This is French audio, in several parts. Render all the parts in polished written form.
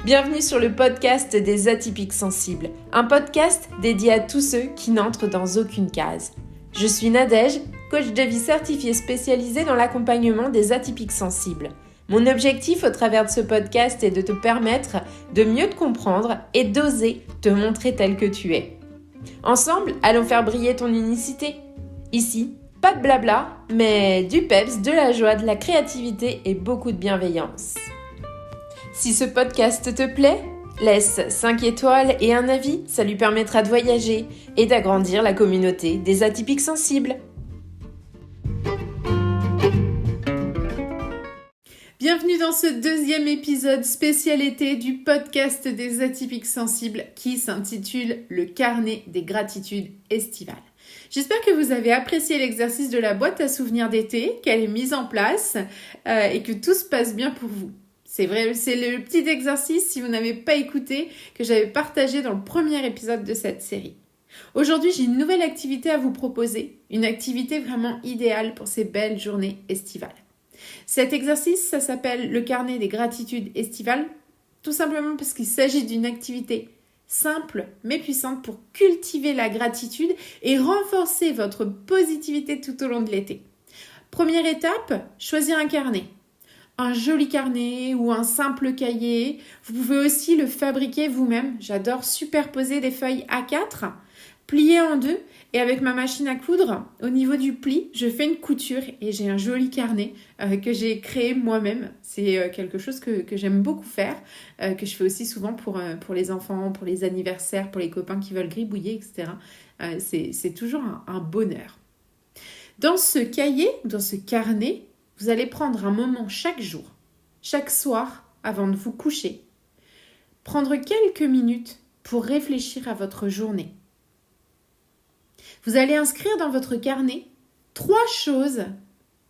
Bienvenue sur le podcast des atypiques sensibles, un podcast dédié à tous ceux qui n'entrent dans aucune case. Je suis Nadège, coach de vie certifiée spécialisée dans l'accompagnement des atypiques sensibles. Mon objectif au travers de ce podcast est de te permettre de mieux te comprendre et d'oser te montrer tel que tu es. Ensemble, allons faire briller ton unicité. Ici, pas de blabla, mais du peps, de la joie, de la créativité et beaucoup de bienveillance. Si ce podcast te plaît, laisse 5 étoiles et un avis, ça lui permettra de voyager et d'agrandir la communauté des atypiques sensibles. Bienvenue dans ce deuxième épisode spécial été du podcast des atypiques sensibles qui s'intitule « Le carnet des gratitudes estivales ». J'espère que vous avez apprécié l'exercice de la boîte à souvenirs d'été, qu'elle est mise en place et que tout se passe bien pour vous. C'est vrai, c'est le petit exercice, si vous n'avez pas écouté, que j'avais partagé dans le premier épisode de cette série. Aujourd'hui, j'ai une nouvelle activité à vous proposer, une activité vraiment idéale pour ces belles journées estivales. Cet exercice, ça s'appelle le carnet des gratitudes estivales, tout simplement parce qu'il s'agit d'une activité simple mais puissante pour cultiver la gratitude et renforcer votre positivité tout au long de l'été. Première étape, choisir un carnet. Un joli carnet ou un simple cahier. Vous pouvez aussi le fabriquer vous-même. J'adore superposer des feuilles A4, plier en deux et avec ma machine à coudre, au niveau du pli, je fais une couture et j'ai un joli carnet que j'ai créé moi-même. C'est quelque chose que j'aime beaucoup faire, que je fais aussi souvent pour les enfants, pour les anniversaires, pour les copains qui veulent gribouiller, etc. C'est toujours un bonheur. Dans ce cahier, dans ce carnet, vous allez prendre un moment chaque jour, chaque soir, avant de vous coucher. Prendre quelques minutes pour réfléchir à votre journée. Vous allez inscrire dans votre carnet 3 choses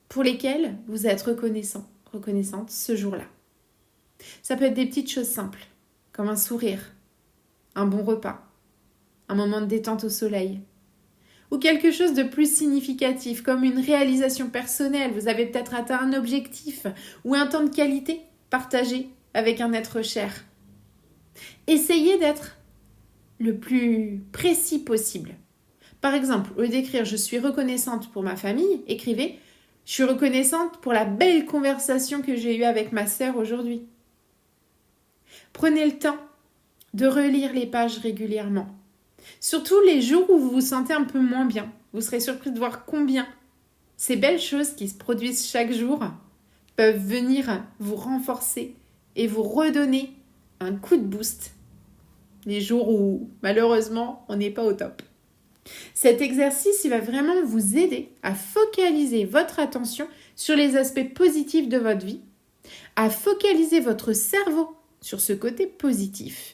pour lesquelles vous êtes reconnaissante ce jour-là. Ça peut être des petites choses simples, comme un sourire, un bon repas, un moment de détente au soleil, ou quelque chose de plus significatif, comme une réalisation personnelle. Vous avez peut-être atteint un objectif ou un temps de qualité partagé avec un être cher. Essayez d'être le plus précis possible. Par exemple, au lieu d'écrire « Je suis reconnaissante pour ma famille », écrivez « Je suis reconnaissante pour la belle conversation que j'ai eue avec ma sœur aujourd'hui ». Prenez le temps de relire les pages régulièrement. Surtout les jours où vous vous sentez un peu moins bien. Vous serez surpris de voir combien ces belles choses qui se produisent chaque jour peuvent venir vous renforcer et vous redonner un coup de boost les jours où malheureusement on n'est pas au top. Cet exercice, il va vraiment vous aider à focaliser votre attention sur les aspects positifs de votre vie, à focaliser votre cerveau sur ce côté positif,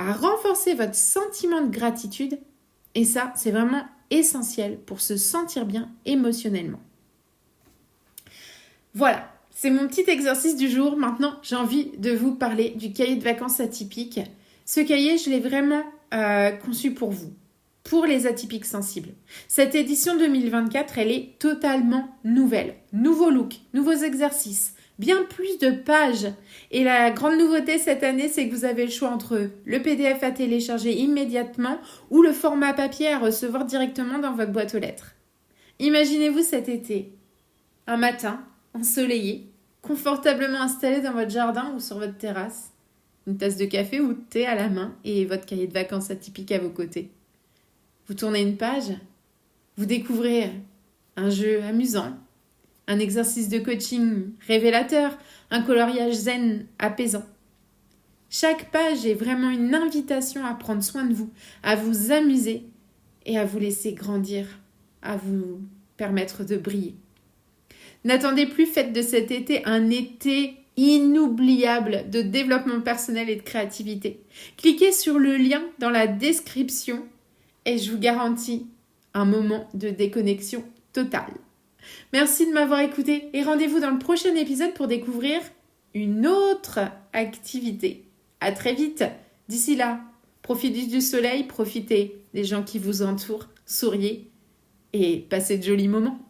à renforcer votre sentiment de gratitude. Et ça, c'est vraiment essentiel pour se sentir bien émotionnellement. Voilà, c'est mon petit exercice du jour. Maintenant, j'ai envie de vous parler du cahier de vacances atypique. Ce cahier, je l'ai vraiment conçu pour vous, pour les atypiques sensibles. Cette édition 2024, elle est totalement nouvelle. Nouveau look, nouveaux exercices, bien plus de pages. Et la grande nouveauté cette année, c'est que vous avez le choix entre le PDF à télécharger immédiatement ou le format papier à recevoir directement dans votre boîte aux lettres. Imaginez-vous cet été, un matin, ensoleillé, confortablement installé dans votre jardin ou sur votre terrasse, une tasse de café ou de thé à la main et votre cahier de vacances atypique à vos côtés. Vous tournez une page, vous découvrez un jeu amusant, un exercice de coaching révélateur, un coloriage zen apaisant. Chaque page est vraiment une invitation à prendre soin de vous, à vous amuser et à vous laisser grandir, à vous permettre de briller. N'attendez plus, faites de cet été un été inoubliable de développement personnel et de créativité. Cliquez sur le lien dans la description et je vous garantis un moment de déconnexion totale. Merci de m'avoir écouté et rendez-vous dans le prochain épisode pour découvrir une autre activité. À très vite. D'ici là, profitez du soleil, profitez des gens qui vous entourent, souriez et passez de jolis moments.